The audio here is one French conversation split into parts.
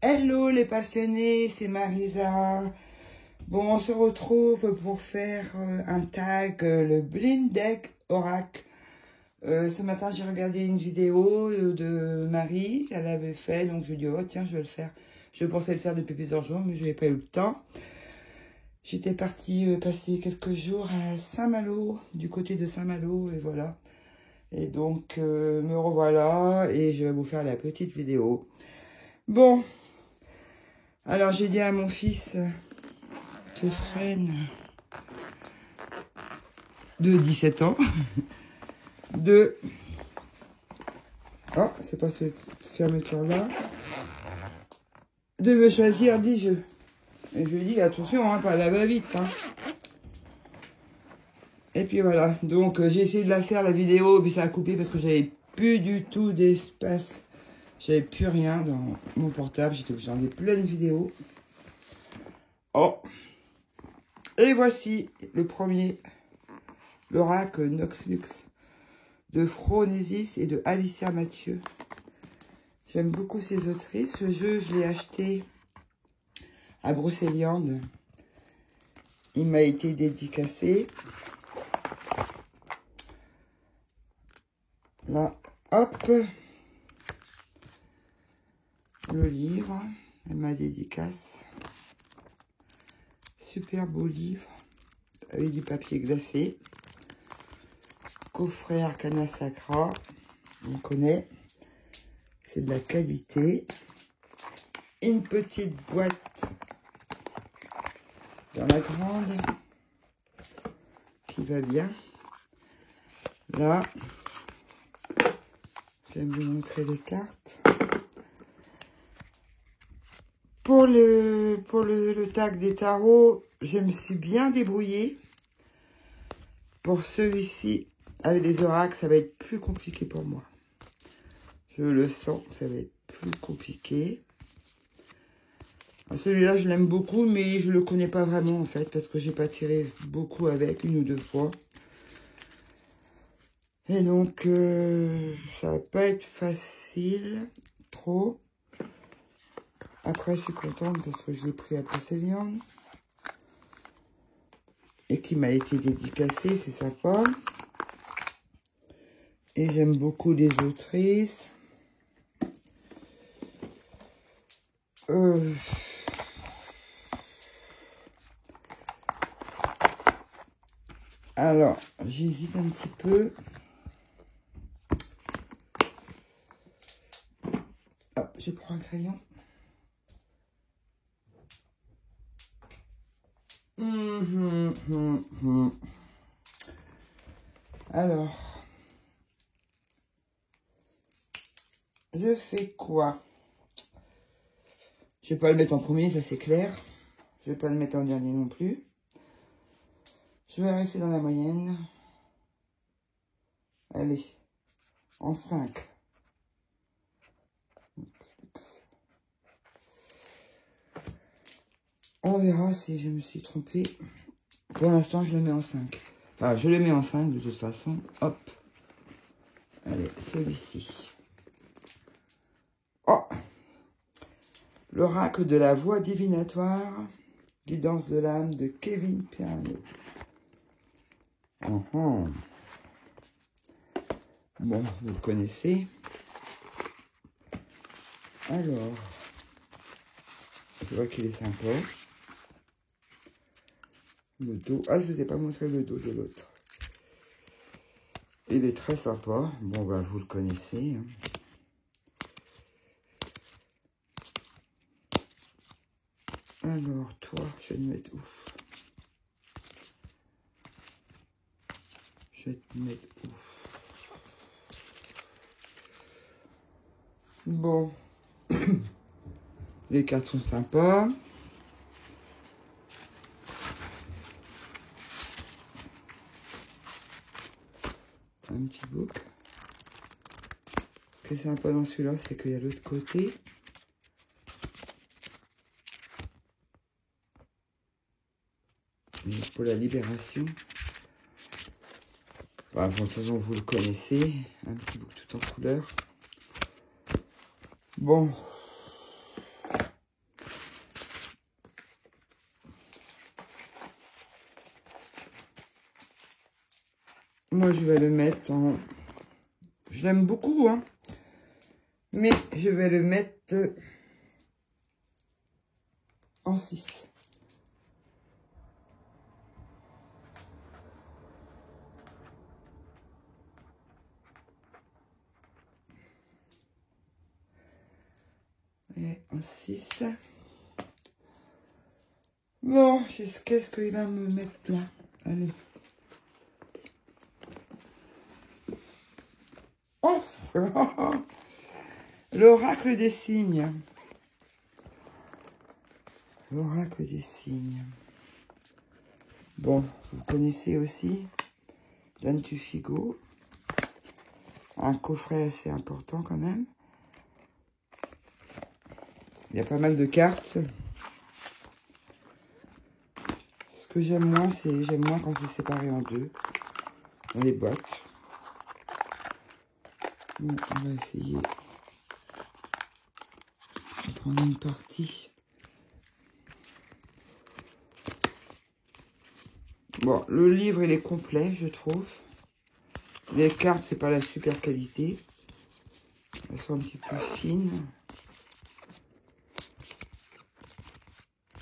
Hello les passionnés, c'est Marisa. Bon, on se retrouve pour faire un tag, le Blind Deck Oracle. Ce matin, j'ai regardé une vidéo de Marie, elle avait fait, donc je lui ai dit, oh tiens, je vais le faire. Je pensais le faire depuis plusieurs jours, mais je n'avais pas eu le temps. J'étais partie passer quelques jours à Saint-Malo, du côté de Saint-Malo, et voilà. Et donc, me revoilà, et je vais vous faire la petite vidéo. Bon, alors j'ai dit à mon fils que Freine, de 17 ans, de... Oh, c'est pas cette fermeture-là. De me choisir 10 jeux. Et je lui dis, attention, hein, pas la va-vite. Hein. Et puis voilà, donc j'ai essayé de la faire, la vidéo, puis ça a coupé parce que j'avais plus du tout d'espace. J'avais plus rien dans mon portable, j'étais obligée d'enlever plein de vidéos. Oh! Et voici le premier, l'oracle Noxlux de Phronesis et de Alicia Mathieu. J'aime beaucoup ces autrices. Ce jeu, je l'ai acheté à Brocéliande. Il m'a été dédicacé. Là, hop, le livre, elle m'a dédicace. Super beau livre, avec du papier glacé. Coffret Arcana Sacra, on connaît. C'est de la qualité. Une petite boîte dans la grande qui va bien. Là, je vais vous montrer les cartes. Pour le tag des tarots, je me suis bien débrouillée. Pour celui-ci, avec les oracles, ça va être plus compliqué pour moi. Je le sens, ça va être plus compliqué. Celui-là, je l'aime beaucoup, mais je le connais pas vraiment, en fait, parce que j'ai pas tiré beaucoup avec, une ou deux fois. Et donc, ça va pas être facile, trop. Après, je suis contente parce que je l'ai pris à Brocéliande. Et qui m'a été dédicacé, c'est sympa. Et j'aime beaucoup les autrices. Alors, j'hésite un petit peu. Hop, je prends un crayon. Alors, je fais quoi? Je vais pas le mettre en premier, ça c'est clair. Je vais pas le mettre en dernier non plus. Je vais rester dans la moyenne. Allez, en 5. On verra si je me suis trompée. Pour l'instant, je le mets en 5. Enfin, je le mets en 5 de toute façon. Hop. Allez, celui-ci. Oh! L'oracle de la voix divinatoire. Guidance de l'âme de Kevin Peano. Bon, vous le connaissez. Alors, c'est vrai qu'il est sympa. Le dos. Ah, je ne vous ai pas montré le dos de l'autre. Il est très sympa. Bon, ben, vous le connaissez. Hein. Alors, toi, je vais te mettre où? Je vais te mettre où? Bon. Les cartes sont sympas. Un petit book. Ce qui est sympa dans celui-là, c'est qu'il y a l'autre côté. Pour la libération. Enfin, bon, de toute façon, vous le connaissez. Un petit book tout en couleur. Bon. moi, je vais le mettre en... Je l'aime beaucoup, hein. Mais je vais le mettre en 6. Et en 6. Bon, qu'est-ce qu'il va me mettre là? Allez. Oh! L'oracle des signes. L'oracle des signes. Bon, vous connaissez aussi Dan Tufigo. Un coffret assez important quand même. Il y a pas mal de cartes. Ce que j'aime moins, quand c'est séparé en deux. Dans les boîtes. Bon, on va essayer de prendre une partie. Bon, le livre, il est complet, je trouve. Les cartes, c'est pas la super qualité. Elles sont un petit peu fines.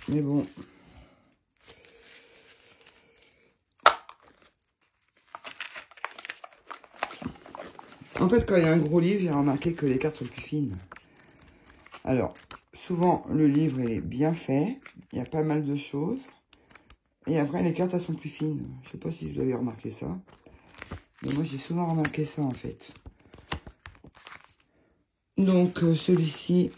Mais bon. En fait, quand il y a un gros livre, j'ai remarqué que les cartes sont plus fines. Alors, souvent, le livre est bien fait. Il y a pas mal de choses. Et après, les cartes, elles sont plus fines. Je sais pas si vous avez remarqué ça. Mais moi, j'ai souvent remarqué ça, en fait. Donc, celui-ci,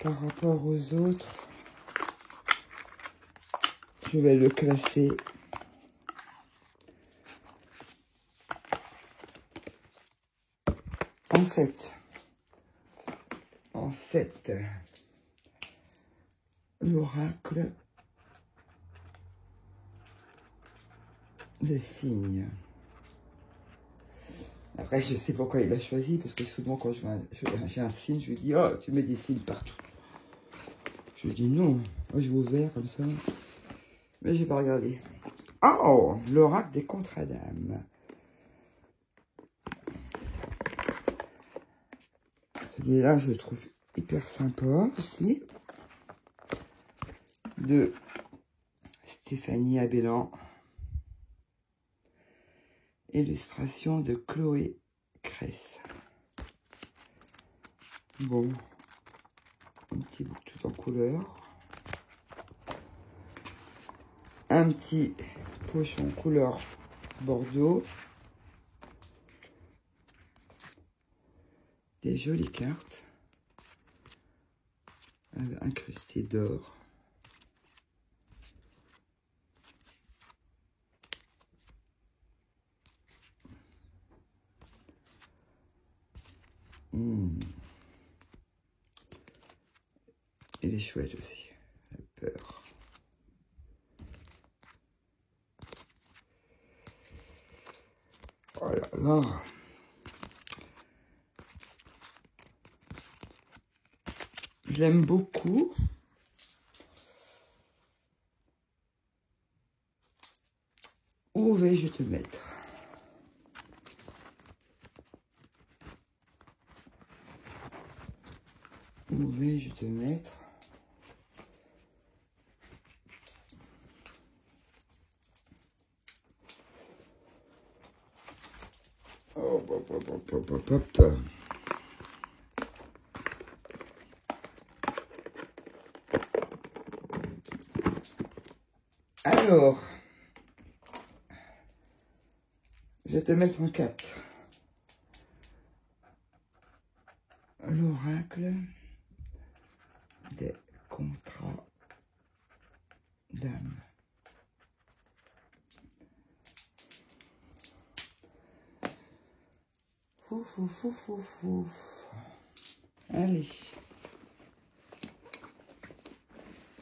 par rapport aux autres, je vais le classer en 7. En 7. L'oracle des signes. Après, je sais pourquoi il a choisi, parce que souvent, quand j'ai un signe, je lui dis, oh, tu mets des signes partout. Je lui dis non, moi je vais ouvert comme ça. Mais j'ai pas regardé. Oh, l'oracle des contre-dames. Celui-là, je le trouve hyper sympa aussi. De Stéphanie Abellan. Illustration de Chloé Cress. Bon, un petit bout tout en couleur. Un petit pochon couleur bordeaux. Des jolies cartes. Incrustées d'or. Il est chouette aussi. La peur. Oh là là. Je l'aime beaucoup. Où vais-je te mettre? Où vais-je te mettre? Oh, hop, hop, hop, hop, hop, hop. Alors, je vais te mettre en 4. L'oracle des contrats d'âme. Fouf, fouf, fouf, fouf, fouf. Allez.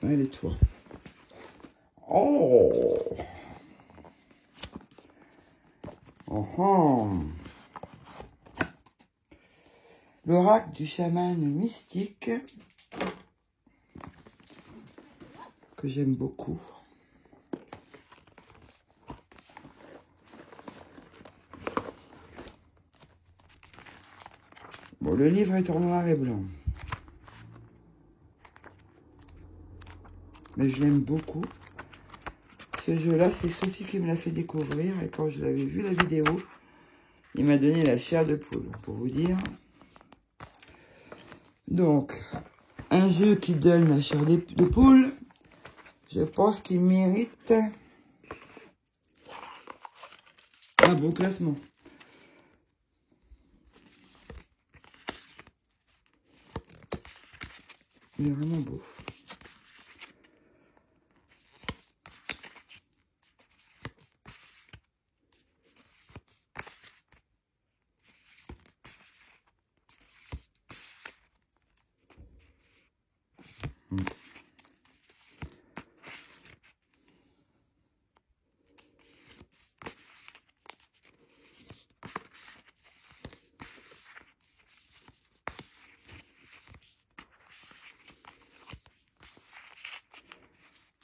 Allez, toi. Oh! Oh, oh. L'oracle du chaman mystique, que j'aime beaucoup. Bon, le livre est en noir et blanc. Mais je l'aime beaucoup. Ce jeu-là, c'est Sophie qui me l'a fait découvrir. Et quand je l'avais vu la vidéo, il m'a donné la chair de poule, pour vous dire. Donc, un jeu qui donne la chair de poule, je pense qu'il mérite un bon classement. Il est vraiment beau.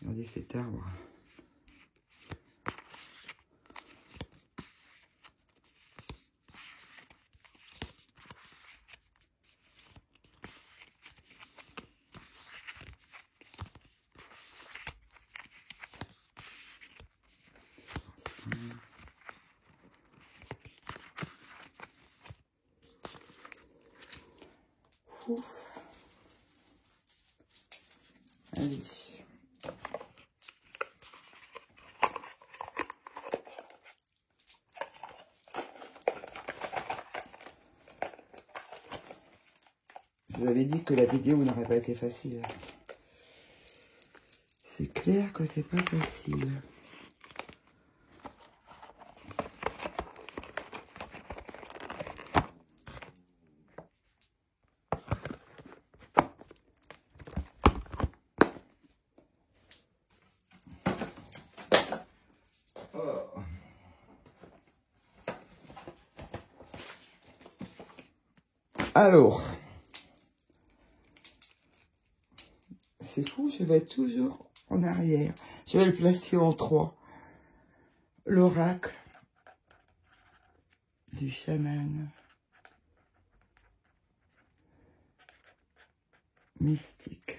Regardez cet arbre. Ouf. Allez. Je vous avais dit que la vidéo n'aurait pas été facile. C'est clair que c'est pas facile. Oh. Alors, c'est fou, je vais toujours en arrière. Je vais le placer en 3. L'oracle du chaman mystique.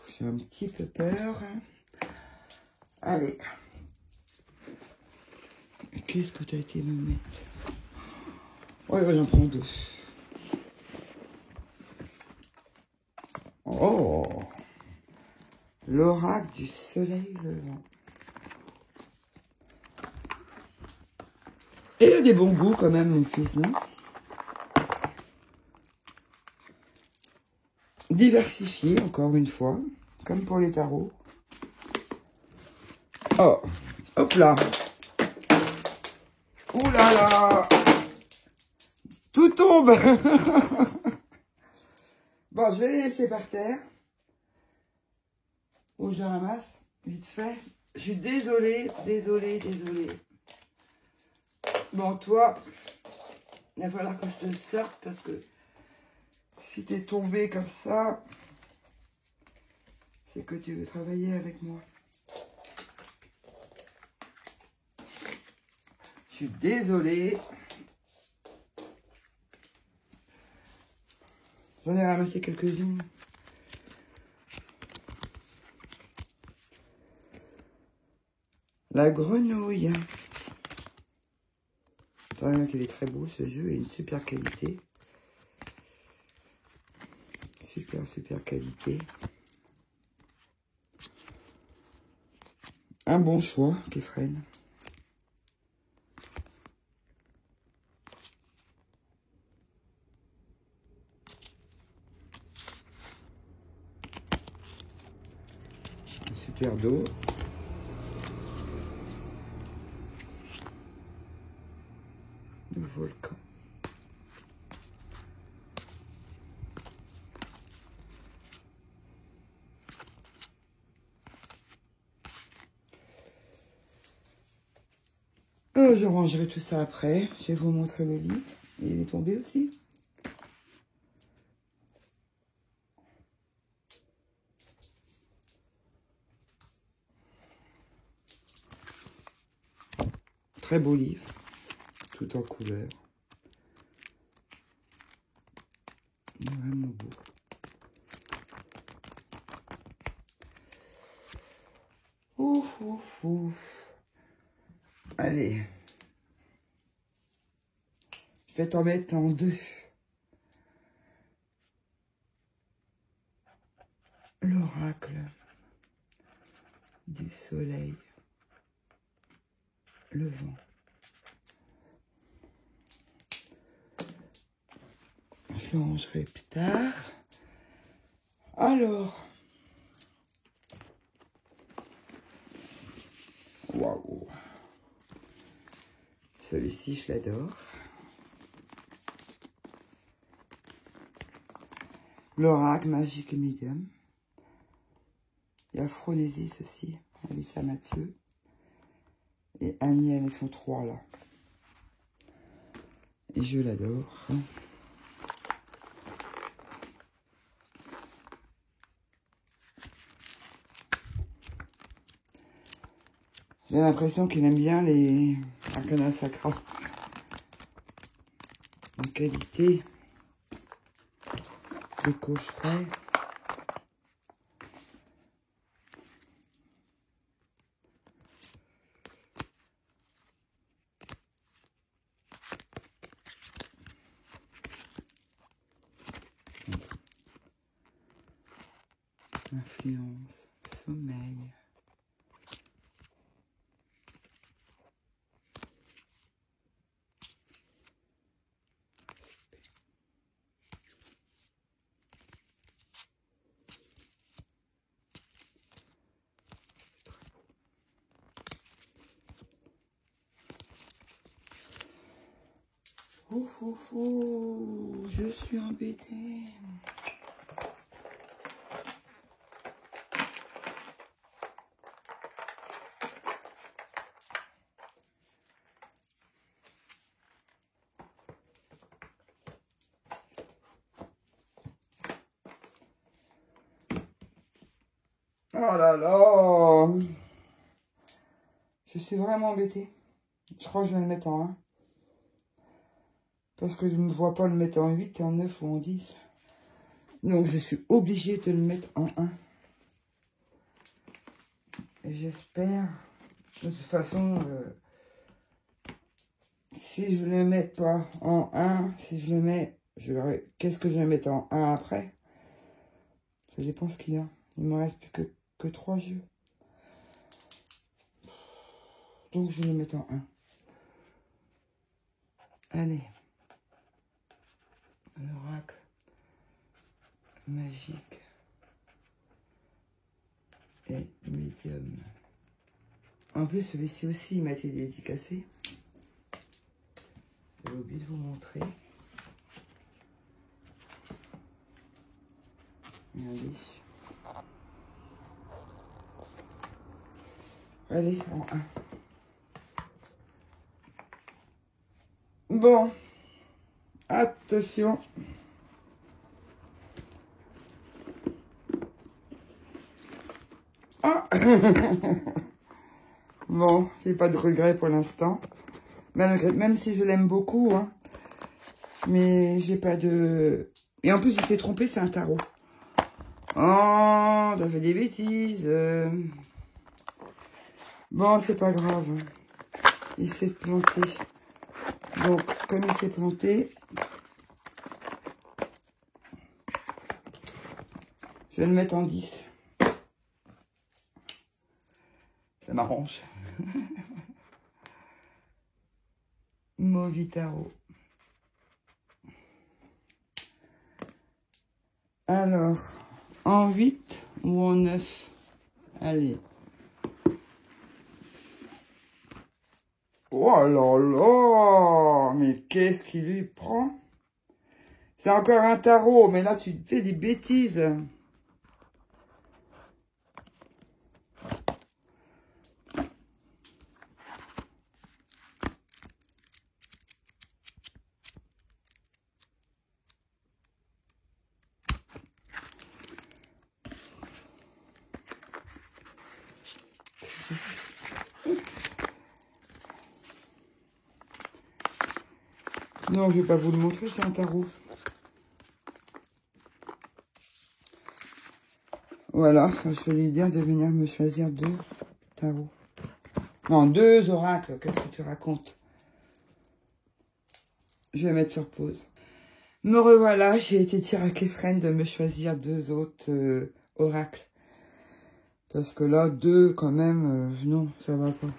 J'ai un petit peu peur. Allez. Qu'est-ce que tu as été me mettre? Ouais, j'en prends 2. Oh, l'oracle du soleil levant. Et il a des bons goûts quand même, mon fils, non? Diversifié, encore une fois, comme pour les tarots. Oh, hop là. Ouh là là. Tout tombe. Bon, je vais les laisser par terre. Ou je les ramasse, vite fait. Je suis désolée. Bon, toi, il va falloir que je te sorte parce que si t'es tombé comme ça, c'est que tu veux travailler avec moi. Je suis désolée. J'en ai ramassé quelques-unes. La grenouille. Attends, qu'il est très beau ce jeu et une super qualité. Super qualité. Un bon choix, Kefren. Un super dos. Le volcan. Je rangerai tout ça après. Je vais vous montrer le livre. Il est tombé aussi. Très beau livre. tout en couleur. Vraiment beau. Ouf, ouf, ouf. Allez. Je vais t'en mettre en deux. L'oracle du soleil levant. Je le rangerai plus tard. Alors. Waouh. Celui-ci, je l'adore. L'oracle magique et médium. Il y a Phronésis aussi, Alissa Mathieu. Et Annie, elles sont trois là. Et je l'adore. J'ai l'impression qu'il aime bien les arcanas sacra. En qualité de coffret. Influence, sommeil. Ouf, ouf, ouf, je suis embêtée. Oh là là, je suis vraiment embêtée. Je crois que je vais le mettre en 1. Parce que je ne vois pas le mettre en 8, en 9 ou en 10. Donc je suis obligée de le mettre en 1. Et j'espère, de toute façon, si je ne le mets pas en 1, si je le mets, qu'est-ce que je vais mettre en 1 après? Ça dépend ce qu'il y a. Il me reste plus que 3 jeux. Donc je vais le mettre en 1. Allez. L'oracle magique et médium. En plus, celui-ci aussi, il m'a été dédicacé. J'ai oublié de vous montrer. Regardez. Allez, en 1. Bon. Attention. Ah. Bon, j'ai pas de regret pour l'instant. Même si je l'aime beaucoup, hein. Mais j'ai pas de... Et en plus, il s'est trompé, c'est un tarot. Oh, t'as fait des bêtises. Bon, c'est pas grave. Il s'est planté. Donc, comme il s'est planté, je vais le mettre en 10. Ça m'arrange. Mauvais tarot. Alors, en 8 ou en 9? Allez. Oh là là! Mais qu'est-ce qu'il lui prend? C'est encore un tarot, mais là, tu fais des bêtises. Non, je vais pas vous le montrer, c'est un tarot. Voilà, je vais lui dire de venir me choisir 2 tarots. Non, 2 oracles, qu'est-ce que tu racontes? Je vais mettre sur pause. Me revoilà, j'ai été dire à Kefren de me choisir 2 autres oracles. Parce que là, 2 quand même, non, ça va pas.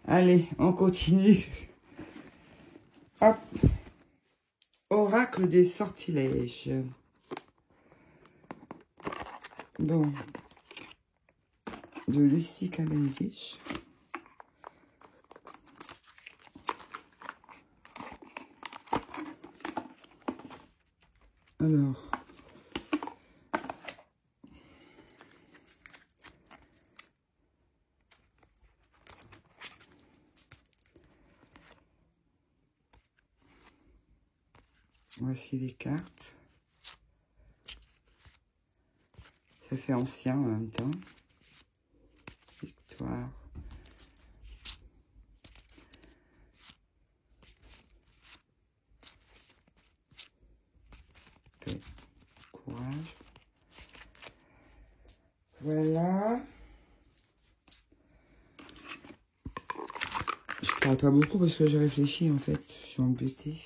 Allez, on continue. Hop. Oracle des sortilèges. Bon. De Lucie Cavendish. Alors. Voici les cartes. Ça fait ancien en même temps. Victoire. Paix. Courage. Voilà. Je parle pas beaucoup parce que j'ai réfléchi en fait. Je suis embêtée.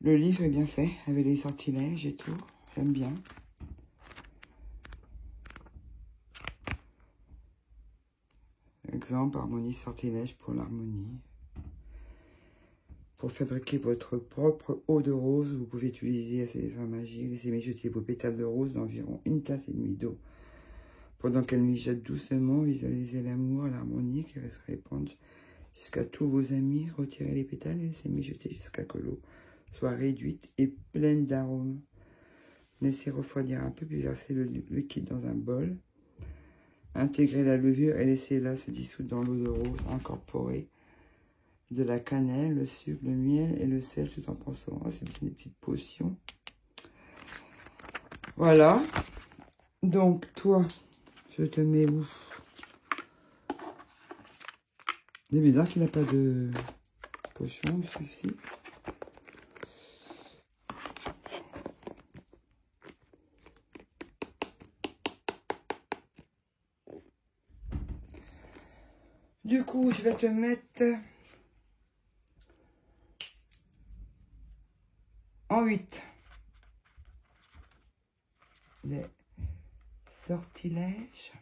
Le livre est bien fait, avec les sortilèges et tout. J'aime bien. Exemple, harmonie sortilège pour l'harmonie. Pour fabriquer votre propre eau de rose, vous pouvez utiliser ces effets magiques. Laissez mijoter vos pétales de rose d'environ 1,5 tasse d'eau. Pendant qu'elle mijote doucement, visualisez l'amour, l'harmonie qui va se répandre jusqu'à tous vos amis. Retirez les pétales et laissez mijoter jusqu'à que l'eau soit réduite et pleine d'arômes. Laissez refroidir un peu, puis versez le liquide dans un bol. Intégrez la levure et laissez-la se dissoudre dans l'eau de rose. Incorporez de la cannelle, le sucre, le miel et le sel tout en pensant. Ah, c'est des petites potions. Voilà. Donc, toi, je te mets où? C'est bizarre qu'il n'a pas de potion, celui-ci. Du coup, je vais te mettre en 8. Des sortilèges.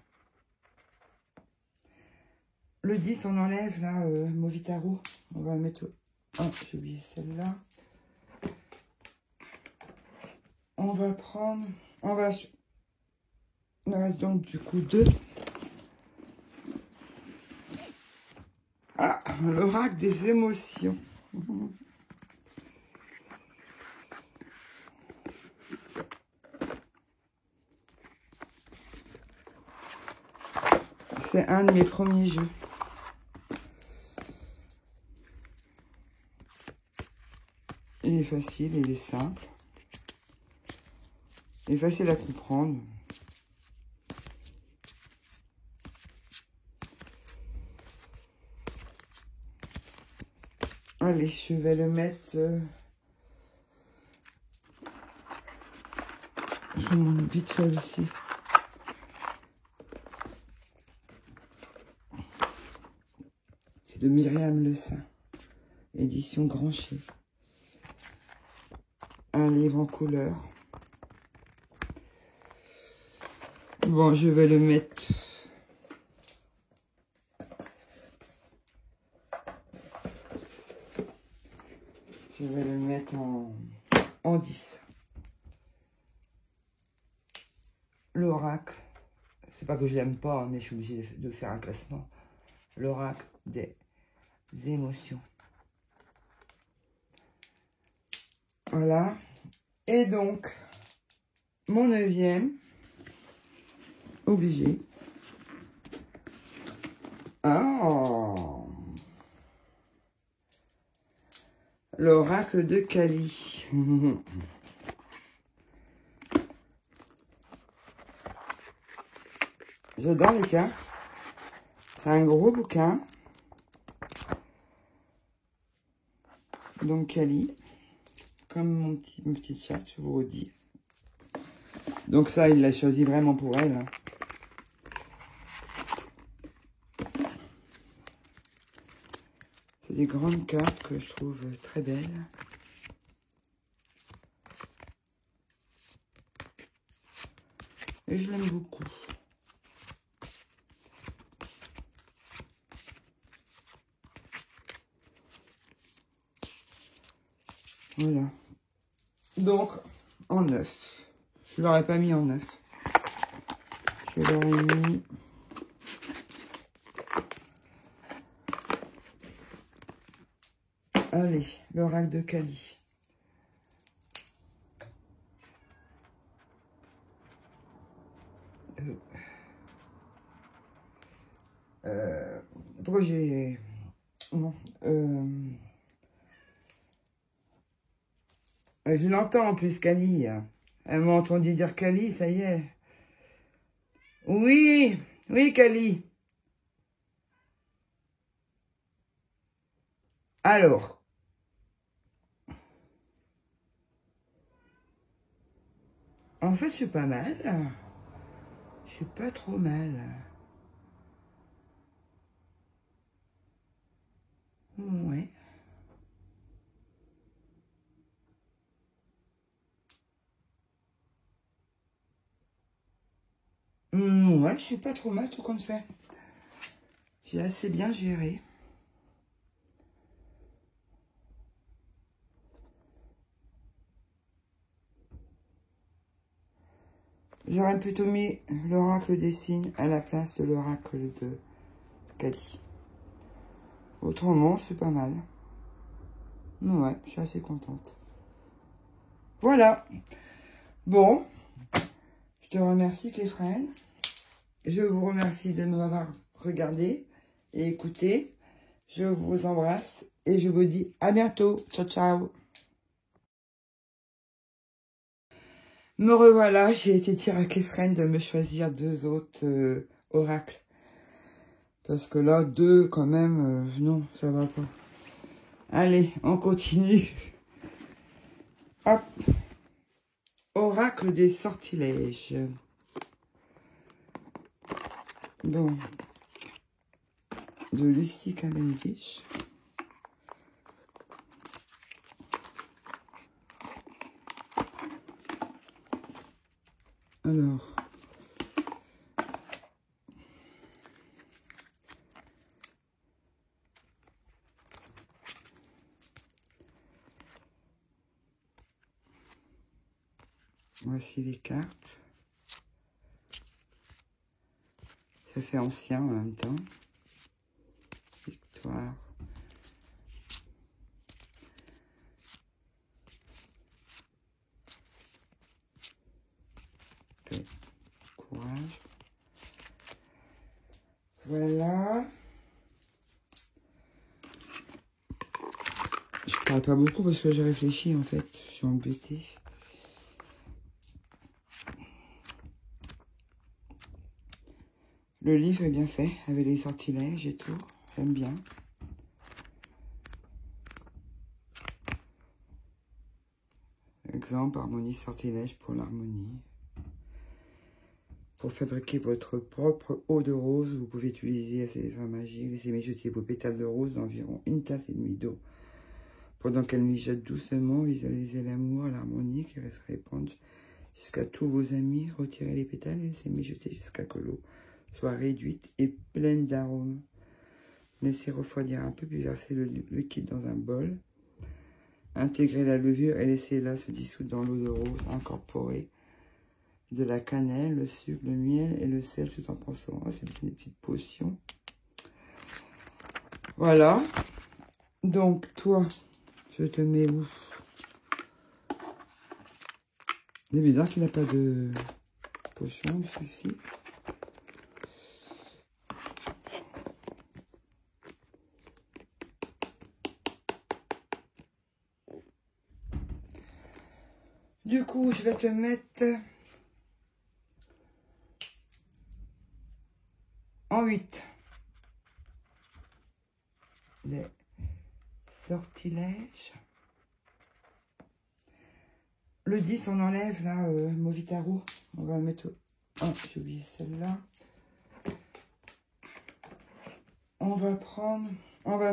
Le 10, on enlève là, Movitaro. On va mettre... Oh, j'ai oublié celle-là. On va prendre... On va... Il me reste donc du coup 2. Ah, l'oracle des émotions. C'est un de mes premiers jeux. Il est facile, il est simple. Il est facile à comprendre. Allez, je vais le mettre... Je vais m'en vite fait aussi. C'est de Myriam Le Saint. Édition Grancher. Un livre en couleur. Bon, je vais le mettre... Je vais le mettre en 10. L'oracle. C'est pas que je l'aime pas, mais je suis obligée de faire un classement. L'oracle des émotions. Voilà. Et donc, mon 9e, obligé. Oh, l'oracle de Kali. J'adore les cartes. C'est un gros bouquin. Donc Kali, comme mon petit chat, je vous redis. Donc ça, il l'a choisi vraiment pour elle. Hein. C'est des grandes cartes que je trouve très belles. Et je l'aime beaucoup. Voilà. Donc, en 9. Je ne l'aurais pas mis en 9. Je l'aurais mis... Allez, l'oracle de Kali. Projet... Non. Je l'entends en plus, Kali. Elle m'a entendu dire Kali, ça y est. Oui, oui, Kali. Alors. En fait, je suis pas mal. Je suis pas trop mal. Ouais. Ouais, je suis pas trop mal tout compte fait. J'ai assez bien géré. J'aurais plutôt mis l'oracle des signes à la place de l'oracle de Kali. Autrement, c'est pas mal. Ouais, je suis assez contente. Voilà. Bon. Je te remercie, Kéfren. Je vous remercie de m'avoir regardé et écouté. Je vous embrasse et je vous dis à bientôt. Ciao, ciao. Me revoilà, j'ai été dire à Kéfren de me choisir 2 autres oracles. Parce que là, 2 quand même, non, ça va pas. Allez, on continue. Hop. Oracle des sortilèges. Bon. De Lucy Cavendish. Alors. Voici les cartes. Ça fait ancien en même temps. Victoire. Okay. Courage. Voilà. Je parle pas beaucoup parce que j'ai réfléchi en fait. Je suis embêtée. Le livre est bien fait, avec les sortilèges et tout. J'aime bien. Exemple, harmonie sortilège pour l'harmonie. Pour fabriquer votre propre eau de rose, vous pouvez utiliser ces effets magiques. Laissez mijoter vos pétales de rose d'environ 1,5 tasse d'eau. Pendant qu'elle mijote doucement, visualisez l'amour, l'harmonie qui reste répandre jusqu'à tous vos amis. Retirez les pétales et laissez mijoter jusqu'à que l'eau soit réduite et pleine d'arômes. Laissez refroidir un peu, puis versez le liquide dans un bol. Intégrez la levure et laissez-la se dissoudre dans l'eau de rose. Incorporez de la cannelle, le sucre, le miel et le sel tout en pensant. Oh, c'est des petites potions. Voilà. Donc, toi, je te mets où? C'est bizarre qu'il n'a pas de potion, celui-ci. Du coup, je vais te mettre en 8. des sortilèges. Le 10, on enlève là, Movitaro. On va mettre... Oh, j'ai oublié celle-là. On va prendre... On va...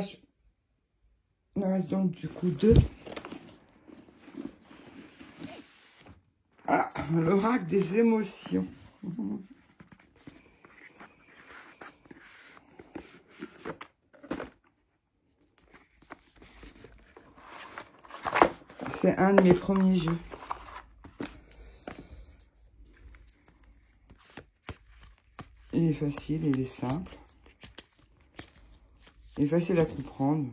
Il reste donc du coup 2. Ah, l'oracle des émotions. C'est un de mes premiers jeux. Il est facile, il est simple. Il est facile à comprendre.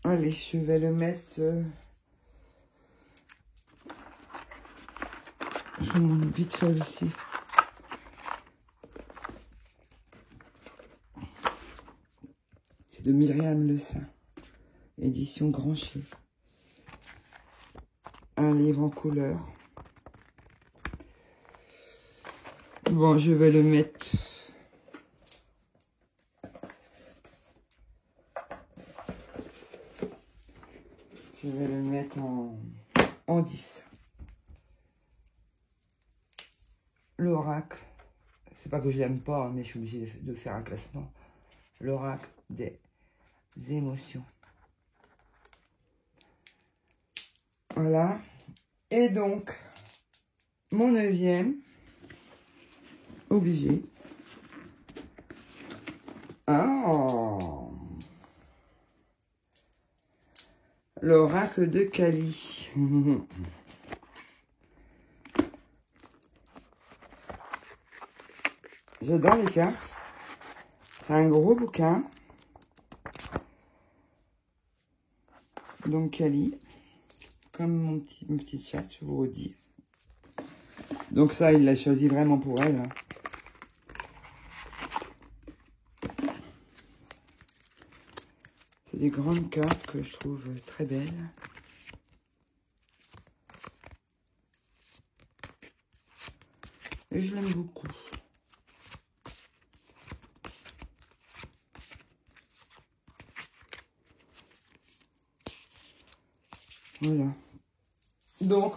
Allez, je vais le mettre... Je monte vite fait aussi. C'est de Myriam Le Saint, édition Grancher. Un livre en couleur. Bon, je vais le mettre... Je vais le mettre en 10. L'oracle. C'est pas que je l'aime pas, mais je suis obligée de faire un classement. L'oracle des émotions. Voilà. Et donc, mon 9e, obligé. Oh, l'oracle de Kali. J'adore les cartes. C'est un gros bouquin. Donc Kali, comme mon petit chat, je vous redis. Donc ça, il l'a choisi vraiment pour elle. Hein. C'est des grandes cartes que je trouve très belles. Et je l'aime beaucoup. Voilà. Donc,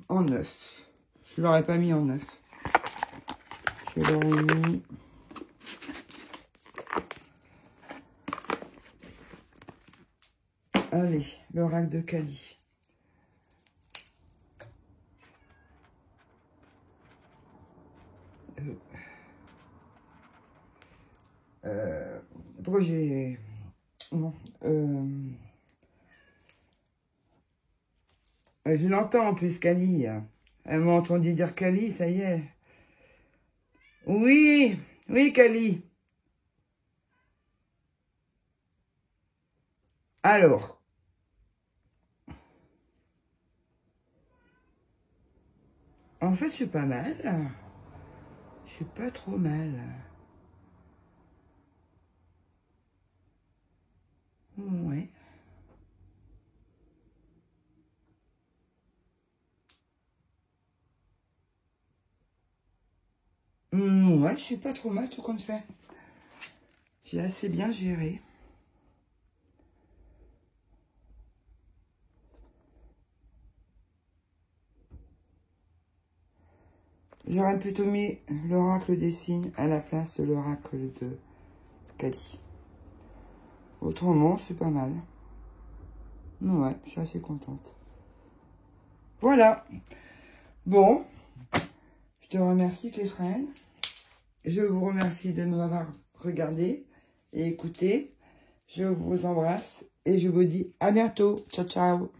en 9. Je ne l'aurais pas mis en 9. Je l'aurais mis... Allez, l'oracle de Kali. Pourquoi j'ai... Non. Je l'entends en plus, Kali. Elle m'a entendu dire Kali, ça y est. Oui, oui, Kali. Alors. En fait, je suis pas mal. Je suis pas trop mal. Ouais. Ouais, je suis pas trop mal tout compte fait. J'ai assez bien géré. J'aurais plutôt mis l'oracle des signes à la place de l'oracle de Kali. Autrement, c'est pas mal. Ouais, je suis assez contente. Voilà. Bon. Je te remercie, Kéfren. Je vous remercie de m'avoir regardé et écouté. Je vous embrasse et je vous dis à bientôt. Ciao, ciao.